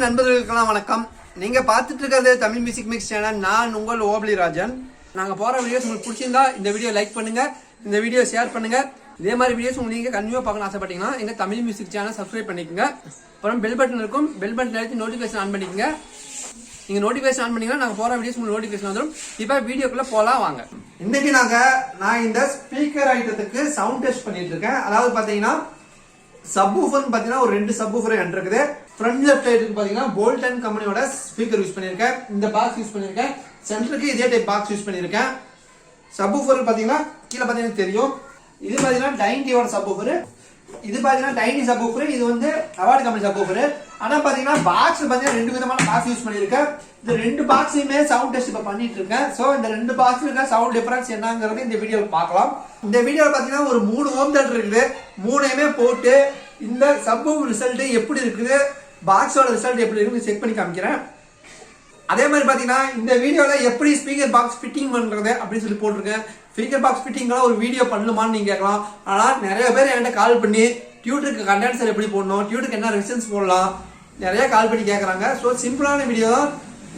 நண்பர்களுக்கெல்லாம் வணக்கம். நீங்க பார்த்துட்டு இருக்கிறது தமிழ் மியூசிக் மிக்ஸ் சேனல். நான் உங்கள் ஓபலி ராஜன். நாங்க போற வீடியோஸ் உங்களுக்கு பிடிச்சிருந்தா இந்த வீடியோ லைக் பண்ணுங்க, இந்த வீடியோ ஷேர் பண்ணுங்க. இதே மாதிரி வீடியோஸ் உங்களுக்கு நீங்க கண்டிப்பா பார்க்கணும் ஆசைப்பட்டீங்கன்னா எங்க தமிழ் மியூசிக் சேனல் சப்ஸ்கிரைப் பண்ணிக்கோங்க. அப்புறம் பெல் பட்டன் இருக்கும், பெல் பட்டன் அழுத்தி நோட்டிபிகேஷன் ஆன் பண்ணிக்கோங்க. நீங்க நோட்டிபிகேஷன் ஆன் பண்ணீங்கன்னா நாங்க போற வீடியோஸ் உங்களுக்கு நோட்டிபிகேஷன் வந்துடும். இப்ப வீடியோக்குள்ள போலாம் வாங்க. இன்னைக்கு நான் இந்த ஸ்பீக்கர் ஐட்டத்துக்கு சவுண்ட் டெஸ்ட் பண்ணிட்டு இருக்கேன். அதாவது பாத்தீங்கன்னா சப்வூஃபர் பாத்தீங்கன்னா ஒரு ரெண்டு சப்வூஃபர் இருக்குது. ஃப்ரண்ட் லெஃப்ட் சைடுக்கு பாத்தீங்கன்னா போல்டன் கம்பெனியோட ஸ்பீக்கர் யூஸ் பண்ணிருக்கேன். இந்த பாக்ஸ் யூஸ் பண்ணிருக்கேன். சென்டருக்கு இதே டைப் பாக்ஸ் யூஸ் பண்ணிருக்கேன். சப்வூஃபர் பாத்தீங்கன்னா கீழே பாத்தீங்கன்னா தெரியும். இது பாத்தீங்கன்னா டைனியோட சப்வூஃபர். இது பாத்தீங்கன்னா டைனி சப்வூஃபர். இது வந்து அவார்டு கம்பெனி சப்வூஃபர். ஆனா பாத்தீங்கன்னா பாக்ஸ் பாத்தீங்கன்னா ரெண்டு விதமான பாக்ஸ் யூஸ் பண்ணிருக்கேன். இந்த ரெண்டு பாக்ஸையுமே சவுண்ட் டெஸ்ட் இப்ப பண்ணிட்டு இருக்கேன். சோ இந்த ரெண்டு பாக்ஸ்ல இருக்க சவுண்ட் டிஃபரன்ஸ் என்னங்கிறது இந்த வீடியோல பார்க்கலாம். இந்த வீடியோல பாத்தீங்கன்னா ஒரு 3 ஹோம் தியேட்டர் இருக்குது. மூணையுமே போட்டு இந்த சப்வூஃபர் ரிசல்ட் எப்படி இருக்குது, பாக்ஸோட ரிசல்ட் எப்படி இருக்குன்னு செக் பண்ணி காமிக்கிறேன். அதே மாதிரி பாத்தீங்கன்னா இந்த வீடியோல எப்படி ஸ்பீக்கர் பாக்ஸ் ஃபிட்டிங் பண்றது அப்படின்னு சொல்லி போட்டிருக்கேன். ஸ்பீக்கர் பாக்ஸ் ஃபிட்டிங்லாம் ஒரு வீடியோ பண்ணணுமான்னு நீங்க கேட்கலாம். ஆனா நிறைய பேர் என்கிட்ட கால் பண்ணி டியூட்டருக்கு கண்டென்சர் எப்படி போடணும், டியூட்டருக்கு என்ன ரெசிஸ்டன்ஸ் போடலாம் நிறைய கால் பண்ணி கேட்கறாங்க. ஸோ சிம்பிளான வீடியோ தான்,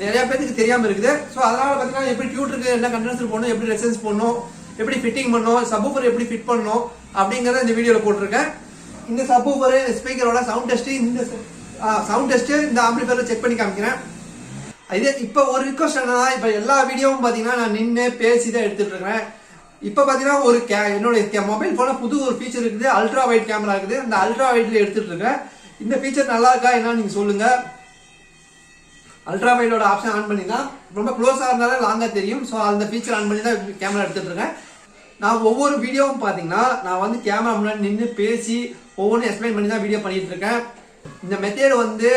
நிறைய பேருக்கு தெரியாம இருக்குது. ஸோ அதனால பாத்தீங்கன்னா எப்படி டியூட்டருக்கு என்ன கண்டென்சர் போடணும், எப்படி ரெசிஸ்டன்ஸ் போடணும், எப்படி ஃபிட்டிங் பண்ணணும், சப்வூஃபர் எப்படி ஃபிட் பண்ணணும் அப்படிங்கறத இந்த வீடியோல போட்டிருக்கேன். இந்த சப்வூஃபர் ஸ்பீக்கரோட சவுண்ட் டெஸ்ட், இந்த சவுண்ட் டெஸ்ட் இந்த ஆம்பிளிஃபையர்ல செக் பண்ணி காமிக்கிறேன். இது இப்ப ஒரு ரிக்வஸ்ட் என்னன்னா, இப்ப எல்லா வீடியோவும் பாத்தீங்கன்னா நான் நின்று பேசி தான் எடுத்துட்டு இருக்கேன். இப்ப பாத்தீங்கன்னா ஒரு என்னோட மொபைல் போன புது ஒரு ஃபீச்சர் இருக்குது, அல்ட்ரா வைட் கேமரா இருக்குது. அந்த அல்ட்ரா வைட்ல எடுத்துட்டு இருக்கேன். இந்த ஃபீச்சர் நல்லா இருக்கா என்ன நீங்க சொல்லுங்க. அல்ட்ரா வைடோட ஆப்ஷன் ஆன் பண்ணினா ரொம்ப க்ளோஸா இருந்தாலும் லாங்கா தெரியும். ஸோ அந்த ஃபீச்சர் ஆன் பண்ணி தான் கேமரா எடுத்துட்டு இருக்கேன். நான் ஒவ்வொரு வீடியோவும் பாத்தீங்கன்னா நான் வந்து கேமரா முன்னாடி நின்று பேசி ஒவ்வொன்றும் எக்ஸ்பிளைன் பண்ணி தான் வீடியோ பண்ணிட்டு இருக்கேன். இந்த மெத்தேட் வந்து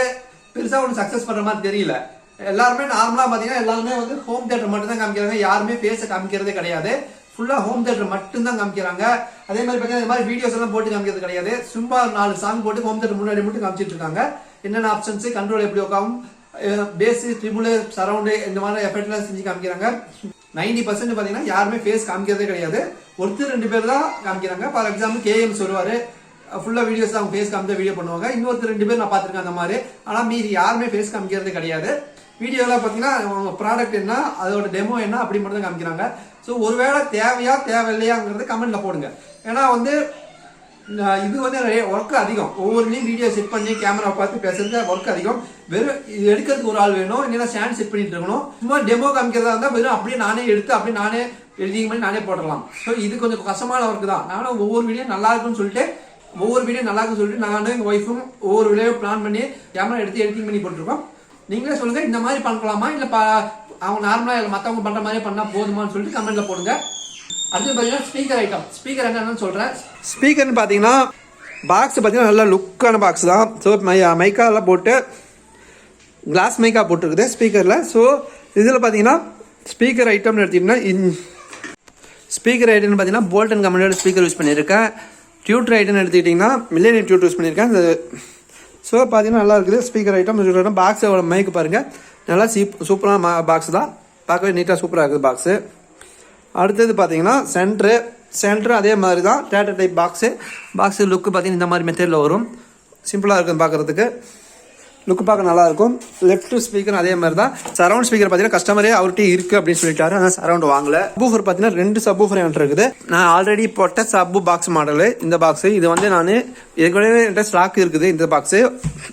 பெருசா ஒன்று சக்சஸ் பண்ற மாதிரி தெரியல. எல்லாருமே நார்மலா பாத்தீங்கன்னா எல்லாருமே வந்து ஹோம் தியேட்டர் மட்டும் தான் காமிக்கிறாங்க. யாருமே பேச காமிக்கிறதே கிடையாது. ஃபுல்லா ஹோம் தியேட்டர் மட்டும் தான் காமிக்கிறாங்க. அதே மாதிரி பாத்தீங்கன்னா இந்த மாதிரி வீடியோஸ் எல்லாம் போட்டு காமிக்கிறது கிடையாது. சும்மா 4 சாங் போட்டு ஹோம் தியேட்டர் முன்னாடி மட்டும் காமிச்சிட்டு இருக்காங்க. என்னென்ன ஆப்ஷன்ஸ், கண்ட்ரோல் எப்படி உட்காவும், பேஸ், ட்ரிபிள், சரௌண்ட் இந்த மாதிரி எஃபெக்ட்லாம் செஞ்சு காமிக்கிறாங்க. 90% பாத்தீங்கன்னா யாருமே ஃபேஸ் காமிக்கிறதே கிடையாது. ஒருத்தர் 2 பேர் தான் காமிக்கிறாங்க. ஃபார் எக்ஸாம்பிள் கேஎம்ஸ் வருவாரு, ஃபுல்லா வீடியோஸ் அவங்க ஃபேஸ் காமிச்ச வீடியோ பண்ணுவாங்க. இன்னொருத்தர் 2 பேர் நான் பாத்திருக்கேன் அந்த மாதிரி. ஆனா மீதி யாருமே ஃபேஸ் காமிக்கிறதே கிடையாது. வீடியோல பாத்தீங்கன்னா அவங்க ப்ராடக்ட் என்ன, அதோட டெமோ என்ன அப்படி மட்டும் தான் காமிக்கிறாங்க. ஸோ ஒருவேளை தேவையா தேவையில்லையாங்கிறது கமெண்ட்ல போடுங்க. ஏன்னா வந்து இது வந்து ஒர்க் அதிகம். ஒவ்வொருலையும் வீடியோ செட் பண்ணி கேமரா பார்த்து பேசுறது ஒர்க் அதிகம். வெறும் இது எடுக்கிறதுக்கு ஒரு ஆள் வேணும், இல்லைன்னா ஸ்டாண்ட் செட் பண்ணிட்டு இருக்கணும். சும்மா டெமோ காமிக்கிறதா இருந்தா வெறும் அப்படியே நானே எடுத்து அப்படியே நானே எடிட்டிங் பண்ணி நானே போடலாம். ஸோ இது கொஞ்சம் கஷ்டமான ஒர்க் தான். நானும் ஒவ்வொரு வீடியோ நல்லா இருக்குன்னு சொல்லிட்டு நானும் எங்க ஒய்ஃபும் ஒவ்வொரு வீடியோ பிளான் பண்ணி கேமரா எடுத்து எடிட்டிங் பண்ணி போட்டுருக்கோம். நீங்களே சொல்லுங்க, இந்த மாதிரி பண்ணலாமா இல்ல அவங்க நார்மலா மத்தவங்க பண்ற மாதிரி பண்ணா போதுமான்னு சொல்லிட்டு கமெண்ட்ல போடுங்க. அடுத்து பாத்தீங்கன்னா ஸ்பீக்கர் ஐட்டம். ஸ்பீக்கர் என்னன்னு சொல்றேன். ஸ்பீக்கர்னு பாத்தீங்கன்னா பாக்ஸ் பாத்தீங்கன்னா நல்ல லுக்கான பாக்ஸ் தான். ஸோ மைக்கா எல்லாம் போட்டு கிளாஸ் மைக்கா போட்டுருக்குது ஸ்பீக்கர்ல. ஸோ இதுல பாத்தீங்கன்னா ஸ்பீக்கர் ஐட்டம்னு எடுத்தீங்கன்னா ஸ்பீக்கர் ஐட்டம்னு பாத்தீங்கன்னா போல்டன் கம்பெனியோட ஸ்பீக்கர் யூஸ் பண்ணியிருக்கேன். டியூட்டர் ஐட்டம்னு எடுத்துக்கிட்டீங்கன்னா மில்லேனியம் டியூட்டர் யூஸ் பண்ணியிருக்கேன். ஸோ பார்த்தீங்கன்னா நல்லா இருக்குது ஸ்பீக்கர் ஐட்டம். பாக்ஸோட மைக்கு பாருங்கள், நல்லா சூப்பரான பாக்ஸ் தான். பார்க்கவே நீட்டாக சூப்பராக இருக்குது பாக்ஸு. அடுத்தது பார்த்தீங்கன்னா சென்ட்ரு அதே மாதிரி தான் டேட்டா டைப் பாக்ஸு லுக்கு பார்த்தீங்கன்னா இந்த மாதிரி மெத்தடில் வரும். சிம்பிளாக இருக்குது பார்க்குறதுக்கு, லுக்கு பார்க்க நல்லா இருக்கும். லெஃப்ட் ஸ்பீக்கர் அதே மாதிரி தான். சரௌண்ட் ஸ்பீக்கர் பார்த்தீங்கன்னா கஸ்டமரே அவர்கிட்ட இருக்கு அப்படின்னு சொல்லிட்டாரு, ஆனால் சரௌண்ட் வாங்கல. சப்வூஃபர் பார்த்தீங்கன்னா 2 சப்வூஃபர் என்கிட்ட இருக்குது. நான் ஆல்ரெடி போட்ட சப் பாக்ஸ் மாடல் இந்த பாக்ஸ். இது வந்து நான் ஏற்கனவே என்கிட்ட ஸ்டாக் இருக்குது. இந்த பாக்ஸ்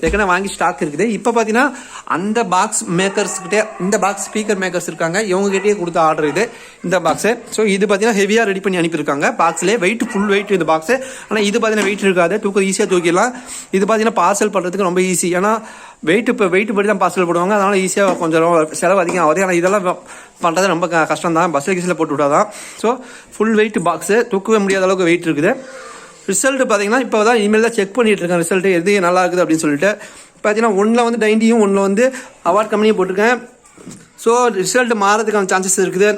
ஏற்கனவே வாங்கி ஸ்டாக் இருக்குது. இப்போ பார்த்தீங்கன்னா அந்த பாக்ஸ் மேக்கர்ஸ் கிட்டே, இந்த பாக்ஸ் ஸ்பீக்கர் மேக்கர்ஸ் இருக்காங்க, இவங்க கிட்டே கொடுத்த ஆர்டர் இது இந்த பாக்ஸ். ஸோ இது பார்த்தீங்கன்னா ஹெவியாக ரெடி பண்ணி அனுப்பியிருக்காங்க. பாக்ஸ்லேயே வெயிட், ஃபுல் வெயிட் இந்த பாக்ஸ். ஆனால் இது பார்த்தீங்கன்னா வெயிட் இருக்காது, ஈஸியாக தூக்கிடலாம். இது பார்த்தீங்கன்னா பார்சல் பண்ணுறதுக்கு ரொம்ப ஈஸி. ஏன்னா வெயிட் படி தான் பார்சல் போடுவாங்க. அதனால ஈஸியாக கொஞ்சம் செலவு அதிகம் ஆகுது. ஆனால் இதெல்லாம் பண்ணுறது ரொம்ப கஷ்டம் தான், பஸ்ஸில் கீஸில் போட்டு விட்டாதான். ஸோ ஃபுல் வெயிட் பாக்ஸு, தூக்கவே முடியாத அளவுக்கு வெயிட் இருக்குது. ரிசல்ட் பார்த்தீங்கன்னா இப்போ தான் இனிமேல் தான் செக் பண்ணிட்டு இருக்கேன் ரிசல்ட் எது நல்லா இருக்குது அப்படின்னு சொல்லிட்டு. பார்த்தீங்கன்னா ஒன்றில் வந்து டைண்டியும் ஒன்றில் வந்து அவார்ட் கம்பெனியும் போட்டிருக்கேன். ஸோ ரிசல்ட் மாறதுக்கான சான்சஸ் இருக்குது.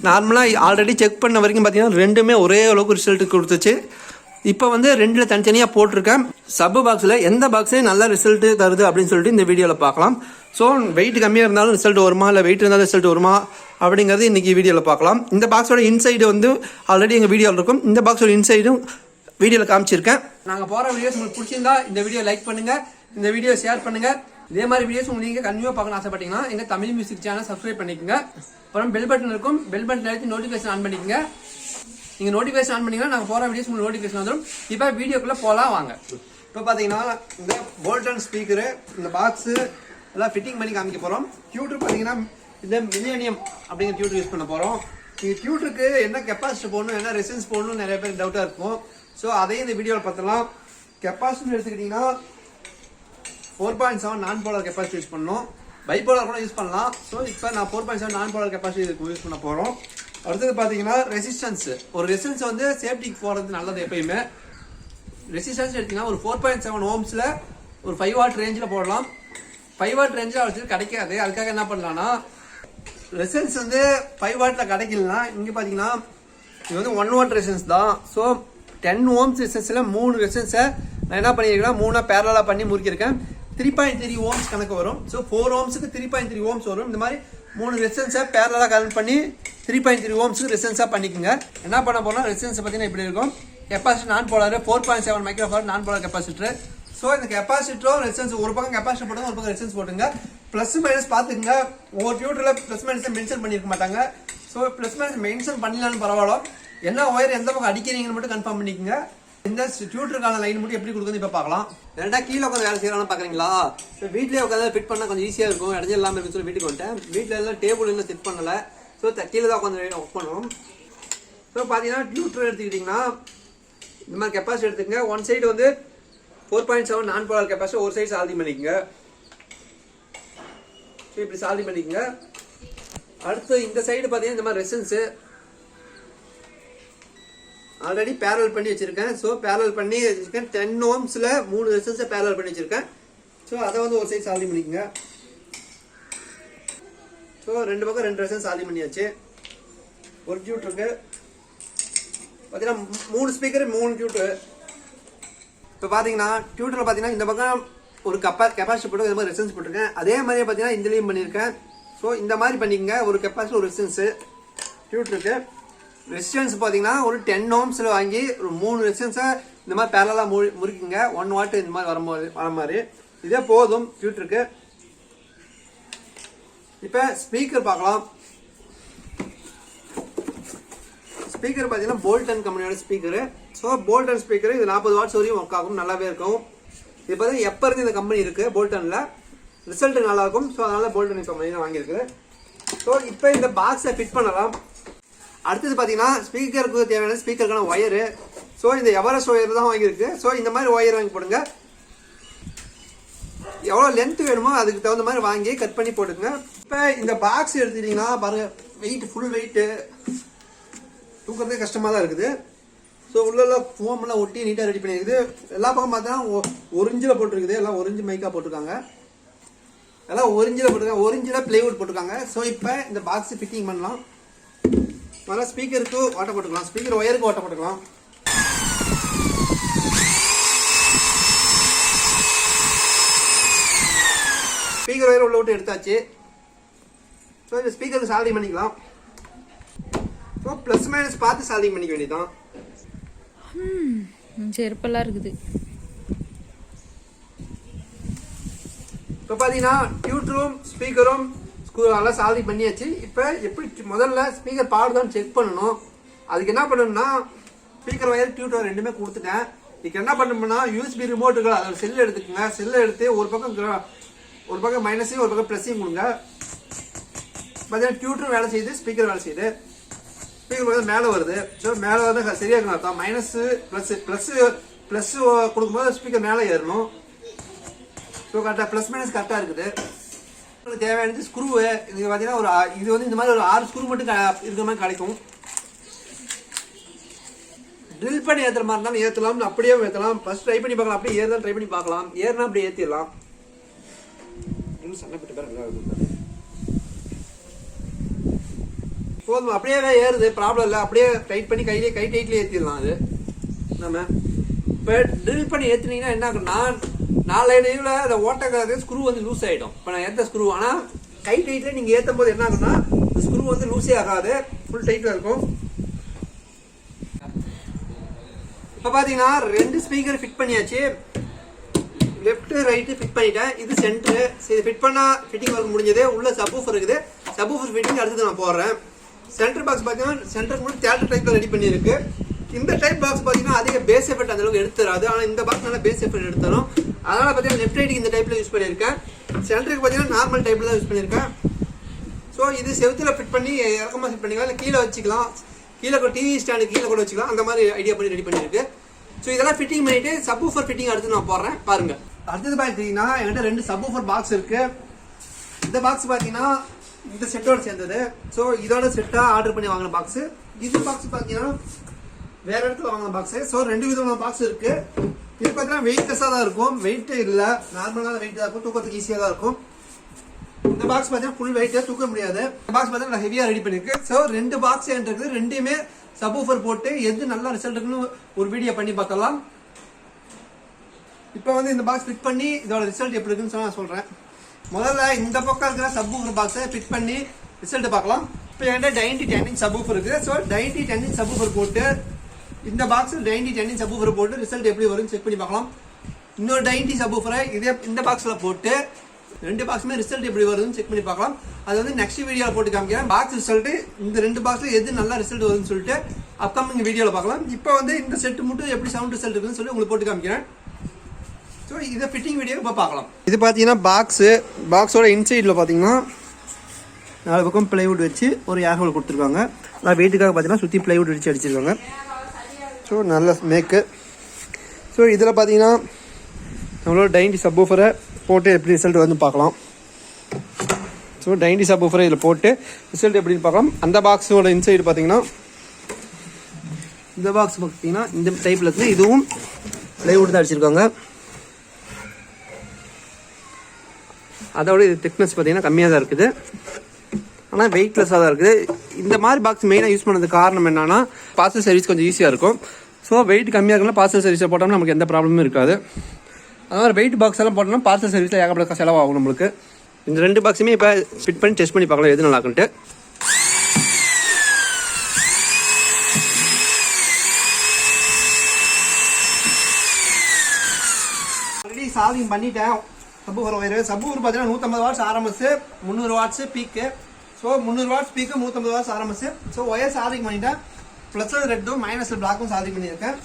நார்மலாக ஆல்ரெடி செக் பண்ண வரைக்கும் பார்த்தீங்கன்னா ரெண்டுமே ஒரே அளவுக்கு ரிசல்ட் கொடுத்துச்சு. இப்போ வந்து 2ல் தனித்தனியாக போட்டிருக்கேன். சப் பாக்ஸில் எந்த பாக்ஸே நல்ல ரிசல்ட் தருது அப்படின்னு சொல்லிட்டு இந்த வீடியோவில் பார்க்கலாம். ஸோ வெயிட் கம்மியாக இருந்தாலும் ரிசல்ட் வருமா, இல்லை வெயிட் இருந்தாலும் ரிசல்ட் வருமா அப்படிங்கிறது இன்றைக்கி வீடியோவில் பார்க்கலாம். இந்த பாக்ஸோட இன்சைடு வந்து ஆல்ரெடி எங்கள் வீடியோவில் இருக்கும். இந்த பாக்ஸோட இன்சைடும் வீடியோவில் காமிச்சிருக்கேன். நாங்கள் போகிற வீடியோஸ் உங்களுக்கு பிடிச்சிருந்தா இந்த வீடியோ லைக் பண்ணுங்கள், இந்த வீடியோ ஷேர் பண்ணுங்கள். இதே மாதிரி வீடியோஸ் உங்களுக்கு நீங்கள் கண்டிப்பாக பார்க்கணும் ஆசைப்பட்டீங்கன்னா எங்கள் தமிழ் மியூசிக் சேனல் சப்ஸ்கிரைப் பண்ணிக்கோங்க. அப்புறம் பெல் பட்டன் இருக்கும், பெல் பட்டன் எடுத்து நோட்டிஃபிகேஷன் ஆன் பண்ணிக்கோங்க. நீங்கள் நோட்டிஃபிகேஷன் ஆன் பண்ணிங்கன்னா நாங்கள் போகிற வீடியோஸ் உங்களுக்கு நோட்டிஃபிகேஷன் வந்துடும். இப்போ வீடியோக்குள்ளே போகலாம் வாங்க. இப்போ பார்த்தீங்கன்னா இந்த போல்டன் ஸ்பீக்கரு, இந்த பாக்ஸு எல்லாம் ஃபிட்டிங் பண்ணி காமிக்க போகிறோம். டியூட்டர் பார்த்தீங்கன்னா இந்த மில்லேனியம் அப்படிங்கிற டியூட்டர் யூஸ் பண்ண போகிறோம். நீங்கள் டியூட்டருக்கு என்ன கெப்பாசிட்டி போடணும், என்ன ரெசிஸ்டன்ஸ் போடணும்னு நிறைய பேர் டவுட்டாக இருக்கும். ஸோ அதையும் இந்த வீடியோவில் பார்த்துலாம். கெப்பாசிட்டி எடுத்துக்கிட்டிங்கன்னா 4.7 நான் போலார் கெப்பாசிட்டி யூஸ் பண்ணணும். பைபோலார் கூட யூஸ் பண்ணலாம். ஸோ இப்போ நான் 4.7 நான் போலார் கெப்பாசிட்டி இதுக்கு யூஸ் பண்ண போகிறோம். அடுத்தது பார்த்தீங்கன்னா ரெசிஸ்டன்ஸ். ஒரு ரெசிஸ்டன்ஸ் வந்து சேஃப்டிக்கு போகிறது நல்லது. எப்பயுமே ரெசிஸ்டன்ஸ் எடுத்தீங்கன்னா ஒரு 4.7 ஓம்ஸில் ஒரு 5 வாட் ரேஞ்சில் போடலாம். 5 வாட் ரேஞ்சில் வச்சு கிடைக்காது. அதுக்காக என்ன பண்ணலாம்னா ரெசிஸ்டன்ஸ் வந்து 5 வாட்டில் கிடைக்கலனா இங்கே பார்த்தீங்கன்னா இது வந்து 1 வாட் ரெசிஸ்டன்ஸ் தான். ஸோ 10 ஓம்ஸ் ரெசிஸ்டன்ஸில் 3 ரெசிஸ்டன்ஸை நான் என்ன பண்ணியிருக்கேன்னா 3 பேரலாக பண்ணி முறுக்கியிருக்கேன். 3.3 ஓம்ஸ் கணக்கு வரும். ஸோ 4 ஓம்ஸுக்கு 3.3 ஓம்ஸ் வரும். இந்த மாதிரி 3 ரெசிஸ்டன்ஸை பேரலாக கனெக்ட் பண்ணி 3.3 ஓம்ஸுக்கு ரெசிஸ்டன்ஸாக பண்ணிக்கோங்க. என்ன பண்ண போனால் ரெசிஸ்டன்ஸ் பார்த்தீங்கன்னா இப்படி இருக்கும். கெப்பாசிட்டி நான் போலார் 4.7 மைக்ரோஃபாரட் நான் போலார் கெப்பாசிட்டர். ஸோ இந்த கெப்பாசிட்டரும் ரெசிஸ்டன்ஸ் ஒரு பக்கம் கெப்பாசிட்டர் போட்டுங்க, ஒரு பக்கம் ரெசிஸ்டன்ஸ் போட்டுங்க. ப்ளஸ் மைனஸ் பார்த்துக்குங்க. ஒவ்வொரு டியூட்டரில் ப்ளஸ் மைனஸை மென்ஷன் பண்ணியிருக்க மாட்டாங்க. ஸோ ப்ளஸ் மைனஸ் மென்ஷன் பண்ணலான்னு பரவாயில்ல. என்ன ஒயர் எந்த பக்கம் அடிக்கிறீங்கன்னு மட்டும் கன்ஃபார்ம் பண்ணிக்கோங்க. இந்த டியூட்டருக்கான லைன் மட்டும் எப்படி கொடுக்குறது இப்போ பார்க்கலாம். ஏன்னா கீழே உட்காந்து வேலை செய்யலாம்னு பார்க்குறீங்களா? இப்போ வீட்டிலே உட்காந்து ஃபிட் பண்ணால் கொஞ்சம் ஈஸியாக இருக்கும். இடைஞ்சல் இல்லாமல் இருக்குன்னு சொல்லி வீட்டுக்கு வந்துட்டேன். வீட்டில் எல்லாம் டேபிள் இன்னும் செட் பண்ணலை. ஸோ கீழே தான் உட்காந்து ஒர்க் பண்ணணும். ஸோ பார்த்தீங்கன்னா டியூட்டர் எடுத்துக்கிட்டிங்கன்னா இந்த மாதிரி கெப்பாசிட்டி எடுத்துக்கங்க. ஒன் சைடு வந்து 4.7 நான் போலார் கெப்பாசிட்டி, ஒரு சைடு சால்டிங் பண்ணிக்கோங்க. ஸோ இப்படி சால்டிங் பண்ணிக்கோங்க. அடுத்து இந்த சைடு பார்த்தீங்கன்னா இந்த மாதிரி ரெசிஸ்டன்ஸு ஆல்ரெடி பேரல் பண்ணி வச்சுருக்கேன். ஸோ பேரல் பண்ணி வச்சுருக்கேன். 10 ஓம்ஸில் 3 ரெசிஸ்டன்ஸை பேரல் பண்ணி வச்சுருக்கேன். ஸோ அதை வந்து ஒரு சைடு சால்டிங் பண்ணிக்கோங்க. ஸோ 2 பக்கம் 2 ரெசிஸ்டன்ஸ் சால்டிங் பண்ணியாச்சு. ஒரு டியூட்டருக்கு பார்த்தீங்கன்னா 3 ஸ்பீக்கர் 3 டியூட்டர். இப்போ பார்த்தீங்கன்னா டியூட்டரில் பார்த்தீங்கன்னா இந்த பக்கம் ஒரு கெப்பாசிட்டி போட்டு இது மாதிரி ரெசிஸ்டன்ஸ் போட்டிருக்கேன். அதே மாதிரியே பார்த்தீங்கன்னா இதுலேயும் பண்ணியிருக்கேன். ஸோ இந்த மாதிரி பண்ணிக்கங்க. ஒரு கெப்பாசிட்டி ஒரு ரெசிஸ்டன்ஸு டியூட்டருக்கு. ரெசிஸ்டன்ஸ் பார்த்தீங்கன்னா ஒரு 10 ஓம்ஸில் வாங்கி ஒரு 3 ரெசிஸ்டன்ஸை இந்த மாதிரி பேரலாக முறுக்குங்க. 1 வாட் இந்த மாதிரி வர மாதிரி இதே போதும் டியூட்டருக்கு. இப்போ ஸ்பீக்கர் பார்க்கலாம். ஸ்பீக்கர் பார்த்தீங்கன்னா போல்டன் கம்பெனியோட ஸ்பீக்கரு. ஸோ போல்டன் ஸ்பீக்கர் இது 40 வாட்ஸ் வரையும் ஒர்க் ஆகும், நல்லாவே இருக்கும். இது பார்த்தீங்கன்னா எப்போ இருந்து இந்த கம்பெனி இருக்குது போல்டனில், ரிசல்ட் நல்லாயிருக்கும். ஸோ அதனால் போல்டன் கம்பெனி தான் வாங்கியிருக்கு. ஸோ இப்போ இந்த பாக்ஸை ஃபிட் பண்ணலாம். அடுத்தது பார்த்தீங்கன்னா ஸ்பீக்கருக்கு தேவையான ஸ்பீக்கருக்கான ஒயரு. ஸோ இந்த எவரெஸ்ட் ஒயர் தான் வாங்கியிருக்கு. ஸோ இந்த மாதிரி ஒயர் வாங்கி போடுங்க. எவ்வளோ லென்த் வேணுமோ அதுக்கு தகுந்த மாதிரி வாங்கி கட் பண்ணி போட்டுங்க. இப்போ இந்த பாக்ஸ் எடுத்துக்கிட்டிங்கன்னா பாருங்கள், வெயிட் ஃபுல் வெயிட்டு தூக்கிறதே கஷ்டமாக தான் இருக்குது. ஸோ உள்ளெல்லாம் ஃபோம்லாம் ஒட்டி நீட்டாக ரெடி பண்ணியிருக்குது. எல்லா பக்கம் பார்த்தீங்கன்னா ஒரிஞ்சில் போட்டிருக்குது. எல்லாம் ஒரிஞ்சு மைக்காக போட்டிருக்காங்க. எல்லாம் ஒரிஞ்சில் போட்டிருக்காங்க, ஒரிஞ்சில் பிளைவுட் போட்டிருக்காங்க. ஸோ இப்போ இந்த பாக்ஸ் ஃபிட்டிங் பண்ணலாம். முதல்ல ஸ்பீக்கருக்கு ஓட்ட போட்டுக்கலாம், ஸ்பீக்கர் ஒயருக்கு ஓட்ட போட்டுக்கலாம். ஸ்பீக்கர் ஒயர் உள்ள விட்டு எடுத்தாச்சு. ஸோ இந்த ஸ்பீக்கருக்கு சால்டிங் பண்ணிக்கலாம். ஸோ ப்ளஸ் மைனஸ் பார்த்து சால்டிங் பண்ணிக்க வேண்டியதான். செருப்பெல்லாம் இருக்குது. இப்போ பார்த்தீங்கன்னா டியூட்டரும் ஸ்பீக்கரும் நல்லா சால்டிங் பண்ணியாச்சு. இப்போ எப்படி முதல்ல ஸ்பீக்கர் பாடுதான்னு செக் பண்ணணும். அதுக்கு என்ன பண்ணணும்னா ஸ்பீக்கர் ஒயர் டியூட்டர் ரெண்டுமே கொடுத்துட்டேன். இதுக்கு என்ன பண்ணணும்னா யூஎஸ்பி ரிமோட்டுகள் அதோட செல் எடுத்துக்கோங்க. செல்லை எடுத்து ஒரு பக்கம் மைனஸையும் ஒரு பக்கம் ப்ளஸ்ஸையும் கொடுங்க. பார்த்தீங்கன்னா டியூட்டரும் வேலை செய்யுது, ஸ்பீக்கர் வேலை செய்யுது. ஸ்பீக்கர் வந்து மேலே வருது. ஸோ மேலே வந்து சரியாக இருக்கணும் அர்த்தம். மைனஸு ப்ளஸ் கொடுக்கும்போது ஸ்பீக்கர் மேலே ஏறணும். ஸோ கரெக்டாக ப்ளஸ் மைனஸ் கரெக்டாக இருக்குது. உங்களுக்கு தேவையானது ஸ்க்ரூவு. இது பார்த்தீங்கன்னா இது வந்து இந்த மாதிரி ஒரு 6 ஸ்க்ரூ மட்டும் இருக்கிற மாதிரி கிடைக்கும். ட்ரில் பண்ணி ஏற்றுற மாதிரி இருந்தாலும் ஏற்றலாம், அப்படியே ஏற்றலாம். ஃபர்ஸ்ட் ட்ரை பண்ணி பார்க்கலாம். அப்படியே ஏறுதான் ட்ரை பண்ணி பார்க்கலாம். ஏறினா அப்படியே ஏற்றிடலாம். இன்னும் சண்டைப்பட்டு பேர் நல்லா இருக்கும். போதும், அப்படியே ஏறுது, ப்ராப்ளம் இல்லை. அப்படியே டைட் பண்ணி கை டைட்லேயே ஏற்றிடலாம். அது நம்ம இப்போ ட்ரில் பண்ணி ஏற்றுனீங்கன்னா என்ன ஆகும்னா 4 லைனில் அந்த ஓட்டக்காக ஸ்க்ரூ வந்து லூஸ் ஆகிடும். இப்போ நான் ஏற்ற ஸ்க்ரூ ஆனால் கை டைட்டில் நீங்கள் ஏற்றும் போது என்ன ஆகும்னா ஸ்க்ரூ வந்து லூஸே ஆகாது, ஃபுல் டைட்டில் இருக்கும். இப்போ பார்த்தீங்கன்னா 2 ஸ்பீக்கர் ஃபிட் பண்ணியாச்சு. லெஃப்ட் ரைட்டு ஃபிட் பண்ணிட்டேன். இது சென்டரு. சரி, ஃபிட் பண்ணா ஃபிட்டிங் ஒர்க் முடிஞ்சது. உள்ள சப்வூஃபர் இருக்குது. சப்வூஃபர் ஃபிட்டிங் அடுத்து நான் போடுறேன். சென்டர் பாக்ஸ் பார்த்தீங்கன்னா சென்டருக்கு மட்டும் தேட்டர் டைப்ல ரெடி பண்ணியிருக்கு. இந்த டைப் பாக்ஸ் பார்த்தீங்கன்னா அதிக பேஸ் எஃபெக்ட் அந்த அளவுக்கு எடுத்துறாது. ஆனால் இந்த பாக்ஸ் நல்லா பேஸ் எஃபெக்ட் எடுத்துரும். அதனால பார்த்தீங்கன்னா லெஃப்ட் ரைட்டுக்கு இந்த டைப்ல யூஸ் பண்ணியிருக்கேன். சென்டருக்கு பார்த்தீங்கன்னா நார்மல் டைப்ல தான் யூஸ் பண்ணியிருக்கேன். ஸோ இது செவுத்தில் ஃபிட் பண்ணி இறக்கமாக ஃபிட் பண்ணிக்கலாம், இல்லை கீழே வச்சுக்கலாம், கீழே டிவி ஸ்டாண்டு கீழே கூட வச்சுக்கலாம். அந்த மாதிரி ஐடியா பண்ணி ரெடி பண்ணியிருக்கு. ஸோ இதெல்லாம் ஃபிட்டிங் பண்ணிட்டு சப்வூஃபர் ஃபிட்டிங் அடுத்து நான் போடுறேன் பாருங்க. அடுத்தது பார்த்தீங்கன்னா என்கிட்ட 2 சப்வூஃபர் பாக்ஸ் இருக்கு. இந்த பாக்ஸ் பார்த்தீங்கன்னா இந்த செட்டோட சேர்ந்தது. ஸோ இதோட செட்டாக ஆர்டர் பண்ணி வாங்கின பாக்ஸ். இது பாக்ஸ் பார்த்தீங்கன்னா வேற இடத்துல வாங்கின பாக்ஸ். ஸோ 2 விதமான பாக்ஸ் இருக்கு. இது பார்த்தீங்கன்னா வெயிட்லெஸ்ஸாக தான் இருக்கும். வெயிட் இல்லை, நார்மலான வெயிட் தான் இருக்கும், தூக்கத்துக்கு ஈஸியாக தான் இருக்கும். இந்த பாக்ஸ் பார்த்தீங்கன்னா ஃபுல் வெயிட்டே தூக்க முடியாது. இந்த பாக்ஸ் பார்த்தீங்கன்னா ஹெவியாக ரெடி பண்ணிருக்கு. ஸோ 2 பாக்ஸ் இருக்குது. ரெண்டுமே சப்வூஃபர் போட்டு எது நல்ல ரிசல்ட் இருக்குன்னு ஒரு வீடியோ பண்ணி பார்க்கலாம். இப்போ வந்து இந்த பாக்ஸ் ஃபிட் பண்ணி இதோட ரிசல்ட் எப்படி இருக்குன்னு நான் சொல்றேன். முதல்ல இந்த பக்கம் இருக்கிற சப்வூஃபர் பாக்ஸை ஃபிட் பண்ணி ரிசல்ட் பார்க்கலாம். இப்போ என்கிட்ட 90-10 இன்ச் சப்வூஃபர் இருக்கு. ஸோ 90-10 இன்ச் சப்வூஃபர் போட்டு இந்த பாக்ஸ் 90-10 இன்ச் சப்வூஃபர் போட்டு ரிசல்ட் எப்படி வரும்னு செக் பண்ணி பார்க்கலாம். இன்னொரு 90 சப்வூஃபரை இதே இந்த பாக்ஸ்ல போட்டு 2 பாக்ஸுமே ரிசல்ட் எப்படி வருதுன்னு செக் பண்ணி பார்க்கலாம். அது வந்து நெக்ஸ்ட் வீடியோவில் போட்டு காமிக்கிறேன். பாக்ஸ் ரிசல்ட் இந்த 2 பாக்ஸ்ல எது நல்ல ரிசல்ட் வருதுன்னு சொல்லிட்டு அப்கமிங் வீடியோவில் பார்க்கலாம். இப்போ வந்து இந்த செட் மட்டும் எப்படி சவுண்ட் ரிசல்ட் இருக்குன்னு சொல்லி உங்களுக்கு போட்டு காமிக்கிறேன். ஸோ இதை ஃபிட்டிங் வீடியோ இப்போ பார்க்கலாம். இது பார்த்தீங்கன்னா பாக்ஸோட இன்சைடில் பார்த்தீங்கன்னா 4 பக்கம் பிளைவுட் வச்சு ஒரு ஏர் ஹோல் கொடுத்துருக்காங்க. அதான் வெயிட்டுக்காக பார்த்தீங்கன்னா சுற்றி பிளைவுட் வச்சு அடிச்சிருக்காங்க. ஸோ நல்ல மேக்கு. ஸோ இதில் பார்த்தீங்கன்னா நம்மளோட 90 சப்வூஃபரை போட்டு எப்படி ரிசல்ட் வந்து பார்க்கலாம். ஸோ 90 சப்வூஃபரை இதில் போட்டு ரிசல்ட் எப்படின்னு பார்க்கலாம். அந்த பாக்ஸோட இன்சைடு பார்த்தீங்கன்னா இந்த பாக்ஸ் பார்த்தீங்கன்னா இந்த டைப்பில் இருக்குது. இதுவும் பிளைவுட் தான் அடிச்சிருக்காங்க. அதோட இது திக்னஸ் பார்த்தீங்கன்னா கம்மியாக தான் இருக்குது, ஆனால் வெயிட்லெஸ்ஸாக தான் இருக்குது. இந்த மாதிரி பாக்ஸ் மெயினாக யூஸ் பண்ணதுக்கு காரணம் என்னன்னா பார்சல் சர்வீஸ் கொஞ்சம் ஈஸியாக இருக்கும். ஸோ வெயிட் கம்மியாக இருக்குன்னா பார்சல் சர்வீஸை போட்டோம்னா நமக்கு எந்த ப்ராப்ளமும் இருக்காது. அதனால் வெயிட் பாக்ஸ் எல்லாம் போட்டோம்னா பார்சல் சர்வீஸில் ஏகப்பட்ட செலவாகும் நம்மளுக்கு. இந்த 2 பாக்ஸுமே இப்போ ஃபிட் பண்ணி டெஸ்ட் பண்ணி பார்க்கலாம் எது நல்லா இருக்குன்ட்டு. ஆல்ரெடி சால்விங் பண்ணிட்டேன். சப்வூஃபர் பார்த்தீங்கன்னா 150 watts RMS, 300 watts peak. So 300 watts peak, 150 watts RMS. So wire சால்விங் பண்ணிட்டேன். ப்ளஸில் ரெட்டும் மைனஸில் பிளாக்கும் சால்விங் பண்ணியிருக்கேன்.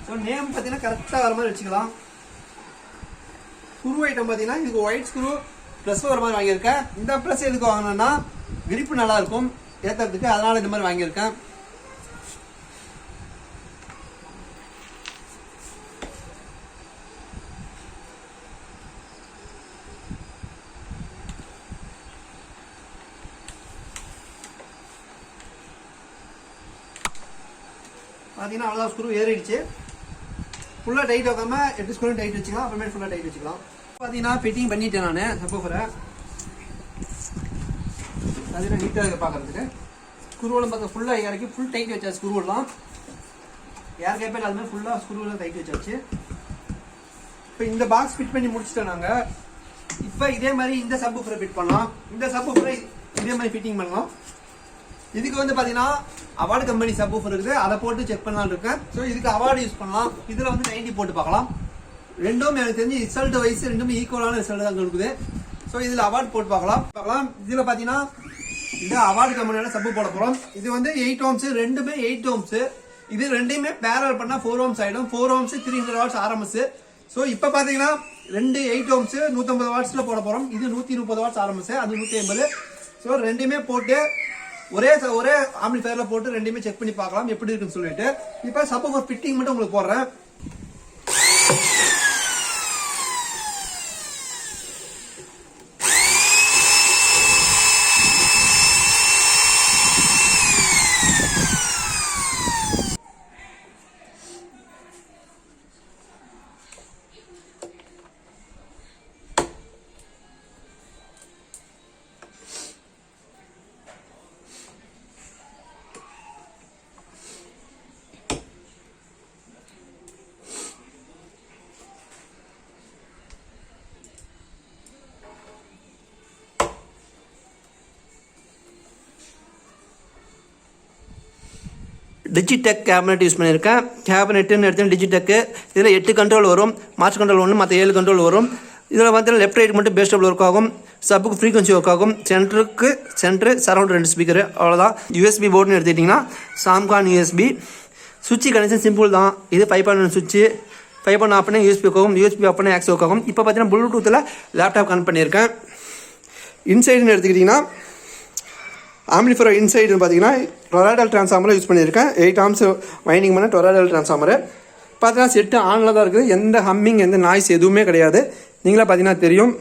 ஸோ நேம் பார்த்தீங்கன்னா கரெக்டாக வர மாதிரி வச்சுக்கலாம். ஸ்க்ரூ ஐட்டம் பார்த்தீங்கன்னா இதுக்கு ஒயிட் ஸ்க்ரூ ப்ளஸ் வர மாதிரி வாங்கியிருக்கேன். இந்த ப்ளஸ் எதுக்கு வாங்கினேன்னா கிரிப்பு நல்லா இருக்கும் ஏற்றுறதுக்கு, அதனால இந்த மாதிரி வாங்கியிருக்கேன். பார்த்தீங்கன்னா அவ்வளோதான், ஸ்க்ரூ ஏறிடுச்சு. ஃபுல்லாக டைட் வைக்காமல் 8 ஸ்க்ரூ டைட் வச்சுக்கலாம், அப்புறமே ஃபுல்லாக டைட் வச்சுக்கலாம். பார்த்தீங்கன்னா ஃபிட்டிங் பண்ணிட்டேன் நான் சப்வூஃபரை. பார்த்தீங்கன்னா நீட்டாக பார்க்குறதுக்கு ஸ்க்ரூவெல்லாம் பார்த்து ஃபுல்லாக இறக்கி ஃபுல் டைட் வச்சா ஸ்க்ரூவெல்லாம் யார் கேப்பே எல்லாருமே ஃபுல்லாக ஸ்க்ரூவெல்லாம் டைட் வச்சாச்சு. இப்போ இந்த பாக்ஸ் ஃபிட் பண்ணி முடிச்சுட்டோம் நாங்கள். இப்போ இதே மாதிரி இந்த சப்வூஃபரை ஃபிட் பண்ணலாம். இந்த சப்வூஃபரை இதே மாதிரி ஃபிட்டிங் பண்ணலாம். இதுக்கு வந்து பார்த்தீங்கன்னா அவார்டு கம்பெனி சப்வூஃபர் இருக்குது, அதை போட்டு செக் பண்ணலான்னு இருக்கேன். ஸோ இதுக்கு அவார்டு யூஸ் பண்ணலாம். இதில் வந்து 90 போட்டு பார்க்கலாம். ரெண்டும் எனக்கு தெரிஞ்சு ரிசல்ட் வைஸ் ரெண்டுமே ஈக்குவலான ரிசல்ட் தான் கொடுக்குது. ஸோ இதில் அவார்டு போட்டு பார்க்கலாம். இதில் பார்த்தீங்கன்னா இந்த அவார்டு கம்பெனியோட சப்பு போட போகிறோம். இது வந்து 8 ohms, ரெண்டுமே 8 ohms. இது ரெண்டையுமே பேரல் பண்ணால் 4 ohms ஆகிடும். 4 ohms 300 வாட்ஸ் ஆர்எம்எஸ். ஸோ இப்போ பார்த்தீங்கன்னா 2 8 ohms 150 வாட்ஸில் போட போகிறோம். இது 130 வாட்ஸ் ஆர்எம்எஸ், அது 150. ஸோ ரெண்டுமே போட்டு ஒரே ஆம்பிளிஃபயர்ல போட்டு ரெண்டுமே செக் பண்ணி பார்க்கலாம் எப்படி இருக்குன்னு சொல்லிட்டு. இப்போ சப்வூஃபர் ஃபிட்டிங் மட்டும் உங்களுக்கு போடுறேன். டிஜிடெக் கேபினெட் யூஸ் பண்ணியிருக்கேன். கேபினெட்டுன்னு எடுத்தேன் டிஜிடெக்கு. இதில் 8 கண்ட்ரோல் வரும். மாஸ்டர் கண்ட்ரோல் 1, மற்ற 7 கண்ட்ரோல் வரும். இதில் வந்து லெஃப்ட் ரைட் மட்டும் பேஸ் டபுள் ஒர்க் ஆகும். சப்புக்கு ஃப்ரீக்வன்சி ஒர்க் ஆகும். சென்ட்ரு சரௌண்ட் 2 ஸ்பீக்கரு, அவ்வளோதான். யூஎஸ்பி போர்டுன்னு எடுத்துக்கிட்டிங்கன்னா சாம்கான் யூஎஸ்பி. சுவிட்ச் கனெக்ஷன் சிம்பிள் தான். இது 5.1 சுவிட்சு. 5.1 ஆஃப் பண்ணி யூஎஸ்பி ஒர்க் ஆகும். யூஎஸ்பி ஆஃப் பண்ணி ஆக்ஸ் ஒர்க் ஆகும். இப்போ பார்த்தீங்கன்னா ப்ளூடூத்தில் லேப்டாப் கனெக்ட் பண்ணியிருக்கேன். இன்சைடுன்னு எடுத்துக்கிட்டிங்கன்னா ஆம்பிளிஃபையர் இன்சைடுன்னு பார்த்தீங்கன்னா டொராய்டல் ட்ரான்ஸ்ஃபார்மரை யூஸ் பண்ணியிருக்கேன். 8 ஆம்ஸ் வைண்டிங் பண்ண டொராய்டல் ட்ரான்ஸ்ஃபார்மரு. பார்த்தீங்கன்னா செட்டு ஆனில் தான் இருக்குது. எந்த ஹம்மிங் எந்த நாய்ஸ் எதுவுமே கிடையாது. நீங்களா பார்த்தீங்கன்னா தெரியும்,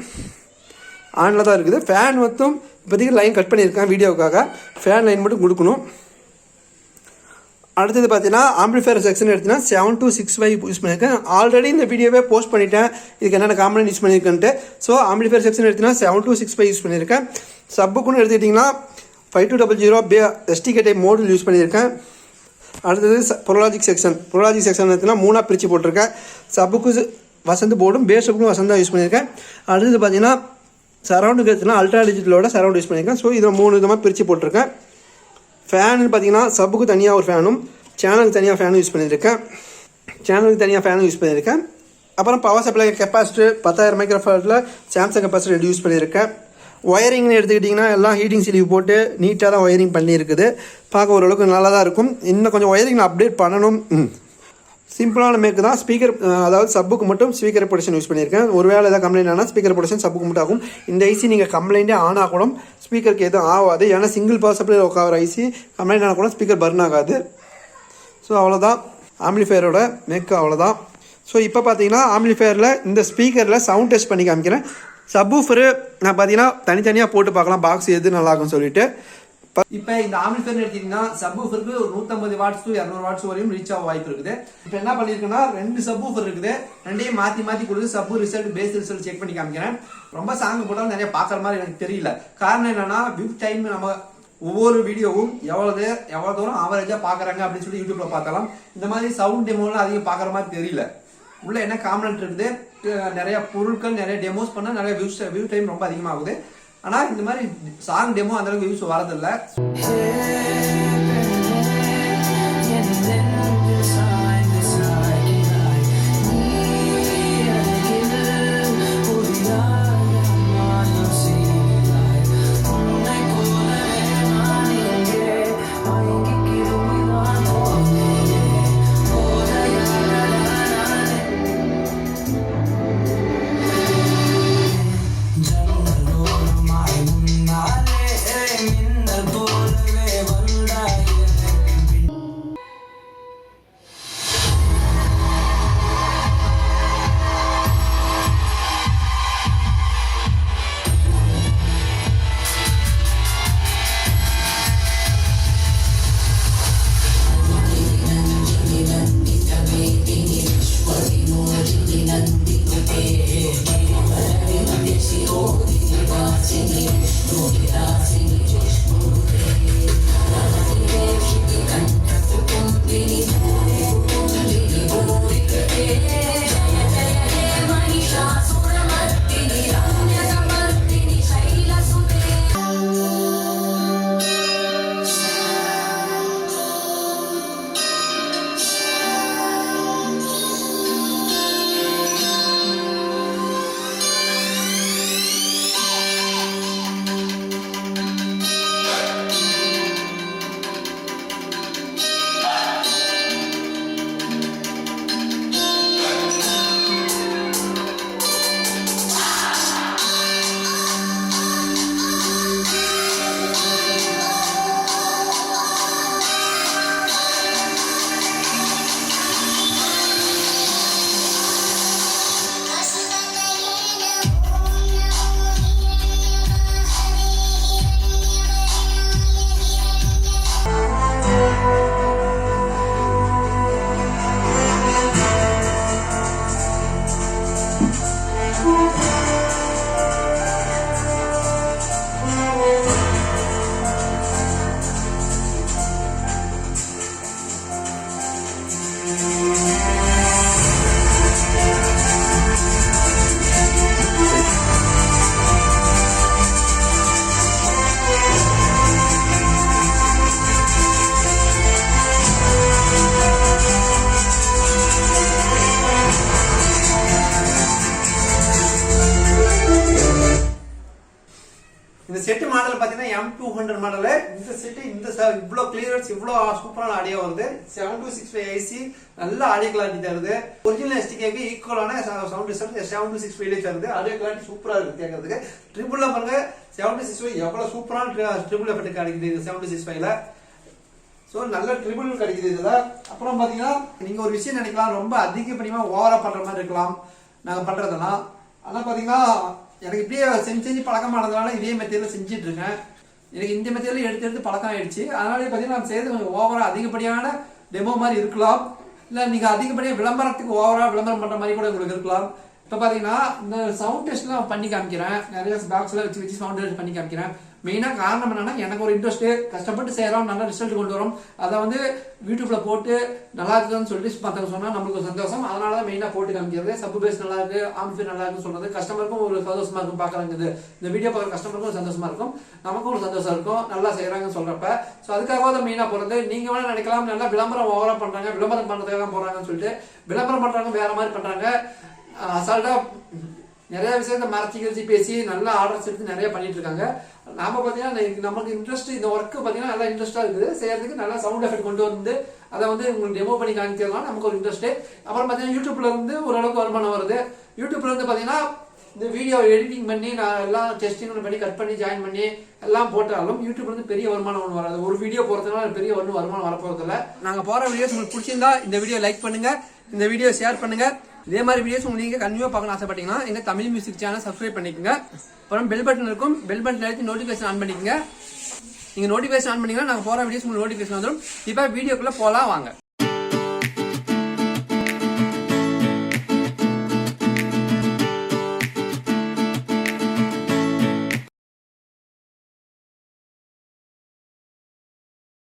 ஆனில் தான் இருக்குது. ஃபேன் மட்டும் இப்போதைக்கு லைன் கட் பண்ணியிருக்கேன் வீடியோவுக்காக. ஃபேன் லைன் மட்டும் கொடுக்கணும். அடுத்தது பார்த்தீங்கன்னா ஆம்பிளிஃபையர் செக்ஷன் எடுத்தீங்கன்னா 7265 யூஸ் பண்ணியிருக்கேன். ஆல்ரெடி இந்த வீடியோவே போஸ்ட் பண்ணிட்டேன், இதுக்கு என்னென்ன காம்பனன்ட் யூஸ் பண்ணியிருக்கேன்ட்டு. ஸோ ஆம்பிளிஃபையர் செக்ஷன் எடுத்தீங்கன்னா 7265 யூஸ் பண்ணியிருக்கேன். சப்புக்குன்னு எடுத்துக்கிட்டிங்கன்னா 5200 STK டைப் மோடில் யூஸ் பண்ணியிருக்கேன். அடுத்தது ப்ரோலாஜிக் செக்ஷன் எடுத்தீங்கன்னா 3ஆக பிரித்து போட்டிருக்கேன். சப்புக்கு வசந்த் போர்டும் பேஸுக்கும் வசந்த் தான் யூஸ் பண்ணியிருக்கேன். அடுத்தது பார்த்தீங்கன்னா சரௌண்டுக்கு எடுத்துனா அல்ட்ரா டிஜிட்டலோட சரௌண்ட் யூஸ் பண்ணியிருக்கேன். ஸோ இதில் 3 விதமாக பிரித்து போட்டிருக்கேன். ஃபேனு பார்த்தீங்கன்னா சப்புக்கு தனியாக ஒரு ஃபேனும் சேனலுக்கு தனியாக ஃபேனும் யூஸ் பண்ணியிருக்கேன். அப்புறம் பவர் சப்ளை கெப்பாசிட்டர் 10,000 மைக்ரோஃபாரட்டில் சாம்சங் கெப்பாசிட்டர் யூஸ் பண்ணியிருக்கேன். ஒயரிங்னு எடுத்துக்கிட்டிங்கன்னா எல்லாம் ஹீட்டிங் சிலிவ் போட்டு நீட்டாக தான் ஒயரிங் பண்ணியிருக்குது. பார்க்க ஓரளவுக்கு நல்லா தான் இருக்கும். இன்னும் கொஞ்சம் ஒயரிங் அப்டேட் பண்ணணும். சிம்பிளான மேக்கு தான். ஸ்பீக்கர் அதாவது சப்புக்கு மட்டும் ஸ்பீக்கர் ப்ரொடக்ஷன் யூஸ் பண்ணியிருக்கேன். ஒருவேளை ஏதாவது கம்ப்ளைண்ட் ஆனால் ஸ்பீக்கர் ப்ரொடக்ஷன் சப்புக்கு மட்டும் ஆகும். இந்த ஐசி நீங்கள் கம்ப்ளைண்ட்டே ஆன் ஆகணும், ஸ்பீக்கருக்கு எதுவும் ஆகாது. ஏன்னா சிங்கிள் பவர் சப்ளை உட்கார ஐசி கம்ப்ளைண்ட் ஆனால் கூட ஸ்பீக்கர் பர்ன் ஆகாது. ஸோ அவ்வளோதான் ஆம்பிளிஃபையரோட மேக்கு, அவ்வளோதான். ஸோ இப்போ பார்த்தீங்கன்னா ஆம்பிளிஃபையரில் இந்த ஸ்பீக்கரில் சவுண்ட் டெஸ்ட் பண்ணி காமிக்கிறேன். சப்வூஃபரு நான் பார்த்தீங்கன்னா தனித்தனியாக போட்டு பார்க்கலாம் பாக்ஸ் எது நல்லாஇருக்கும்னு சொல்லிட்டு. இப்போ இந்த ஆம்பிளிஃபையர் எடுத்தீங்கன்னா சப்வூஃபருக்கு ஒரு 150 வாட்ஸ் டு 200 வாட்ஸ் வரையும் ரீச் ஆக வாய்ப்பு இருக்குது. இப்போ என்ன பண்ணிருக்கேன்னா 2 சப்வூஃபர் இருக்குது. ரெண்டையும் மாற்றி கொடுத்து சப்பு ரிசல்ட் பேஸ் ரிசல்ட் செக் பண்ணி காமிக்கிறேன். ரொம்ப சாங் போட்டாலும் நிறைய பார்க்குற மாதிரி எனக்கு தெரியல. காரணம் என்னன்னா வியூ டைம் நம்ம ஒவ்வொரு வீடியோவும் எவ்வளோ தூரம் ஆவரேஜாக பார்க்குறாங்க அப்படின்னு சொல்லி யூடியூப்ல பார்க்கலாம். இந்த மாதிரி சவுண்ட் டெமோலாம் அதிகம் பார்க்குற மாதிரி தெரியல. உள்ள என்ன காம்பனன்ட் இருக்குது, நிறைய பொருட்கள் நிறைய டெமோஸ் பண்ண நிறைய வியூ டைம் ரொம்ப அதிகமாகுது. ஆனால் இந்த மாதிரி சாங் டெமோ அந்த அளவுக்கு வியூஸ் வரதில்லை. இந்த செட்டு மாடல் பாத்தீங்கன்னா M200 மாடல். இந்த செட்டு இவ்வளோ கிளியரன்ஸ் இவ்வளோ சூப்பரான ஆடியோ வருது. 7265 ஐசி நல்ல ஆடியோ கிளாரிட்டி தருது. ஒரிஜினல் STK-க்கு ஈக்குவலான சவுண்ட் சிஸ்டம் 7265 தருது. ஆடியோ கிளாரிட்டி சூப்பரா இருக்கு கேட்கறதுக்கு. ட்ரிபிள்ல பாருங்க 7265 எவ்வளவு சூப்பரான ட்ரிபிள் எஃபெக்ட் கிடைக்குது இது 7265ல. சோ நல்ல ட்ரிபிள் கிடைக்குது இதுல. அப்புறம் பாத்தீங்கன்னா நீங்க ஒரு விஷயம் நினைக்கலாம், ரொம்ப அதிகப்படியா ஓவரா பண்ற மாதிரி இருக்கலாம் நாங்க பண்றதெல்லாம். ஆனா பாத்தீங்கன்னா எனக்கு இப்படியே செஞ்சு பழக்கமானதுனால இதே மெத்தேட்ல செஞ்சுட்டு இருக்கேன். எனக்கு இந்த மெத்தேட்ல எடுத்து பழக்கம் ஆயிடுச்சு. அதனால பாத்தீங்கன்னா நான் செய்யறது கொஞ்சம் ஓவரா அதிகப்படியான டெமோ மாதிரி இருக்கலாம். இல்ல நீங்க அதிகப்படியா விளம்பரத்துக்கு ஓவரா விளம்பரம் பண்ற மாதிரி கூட உங்களுக்கு இருக்கலாம். இப்ப பாத்தீங்கன்னா இந்த சவுண்ட் டெஸ்ட் எல்லாம் பண்ணி காமிக்கிறேன். நிறைய பாக்ஸ்ல வச்சு சவுண்ட் டெஸ்ட் பண்ணி காமிக்கிறேன். மெயினா காரணம் என்னன்னா எனக்கு ஒரு இன்ட்ரெஸ்ட், கஷ்டப்பட்டு செய்யறோம், நல்ல ரிசல்ட் கொண்டு வரோம். அதை வந்து யூடியூப்ல போட்டு நல்லா இருக்குன்னு சொல்லிட்டு மத்தவங்க சொன்னா நம்மளுக்கு ஒரு சந்தோஷம். அதனாலதான் மெயினா போட்டு காமிக்கிறது. சப்பு பேஸ் நல்லா இருக்கு, ஆம்பிஃபை நல்லா இருக்குன்னு சொல்றது கஸ்டமருக்கும் ஒரு சந்தோஷமா இருக்கும். பாக்குறாங்க இந்த வீடியோ பார்க்குற கஸ்டமருக்கும் ஒரு சந்தோஷமா இருக்கும், நமக்கும் ஒரு சந்தோஷம் இருக்கும் நல்லா செய்யறாங்கன்னு சொல்றப்ப. சோ அதுக்காக தான் மெயினா போறது. நீங்க வேணா நினைக்கலாம் நல்லா விளம்பரம் ஓவரா பண்றாங்க, விளம்பரம் பண்றதுக்காக தான் போறாங்கன்னு சொல்லிட்டு. விளம்பரம் பண்றாங்க வேற மாதிரி பண்றாங்க. அசால்ட்டா நிறைய விஷயத்த மறைச்சி பேசி நல்லா ஆர்டர்ஸ் எடுத்து நிறைய பண்ணிட்டு இருக்காங்க. நாம பாத்தீங்கன்னா நமக்கு இன்ட்ரெஸ்ட் இந்த ஒர்க் பாத்தீங்கன்னா நல்லா இன்ட்ரெஸ்டா இருக்குது செய்யறதுக்கு. நல்லா சவுண்ட் எஃபெக்ட் கொண்டு வந்து அதை வந்து உங்களுக்கு டெமோ பண்ணி காமிக்கிறதுனால நமக்கு ஒரு இன்ட்ரெஸ்ட். அப்புறம் பாத்தீங்கன்னா யூடியூப்ல இருந்து ஓரளவுக்கு வருமானம் வருது. யூடியூப்ல இருந்து பாத்தீங்கன்னா இந்த வீடியோ எடிட்டிங் பண்ணி நான் எல்லாம் டெஸ்டிங் பண்ணி கட் பண்ணி ஜாயின் பண்ணி எல்லாம் போட்டாலும் யூடியூப்ல இருந்து பெரிய வருமானம் ஒன்று வராது. ஒரு வீடியோ போறதுனால பெரிய வருமானம் வரப்போறது இல்லை. நாங்க போற வீடியோஸ் உங்களுக்கு பிடிச்சிருந்தா இந்த வீடியோ லைக் பண்ணுங்க, இந்த வீடியோ ஷேர் பண்ணுங்க. இதே மாதிரி வீடியோஸ் உங்களுக்கு நீங்க கண்டிப்பா பார்க்கணும் ஆசைப்பட்டீங்கன்னா எங்க தமிழ் மியூசிக் சேனல் சப்ஸ்கிரைப் பண்ணிக்கோங்க. அப்புறம் பெல் பட்டன் இருக்கும், பெல் பட்டன் அழுத்தி நோட்டிபிகேஷன் ஆன் பண்ணிக்கோங்க. நீங்க நோட்டிபிகேஷன் ஆன் பண்ணீங்கன்னா நாங்க போற வீடியோஸ் உங்களுக்கு நோட்டிபிகேஷன் வந்துடும். இப்ப வீடியோக்குள்ள போலாம் வாங்க.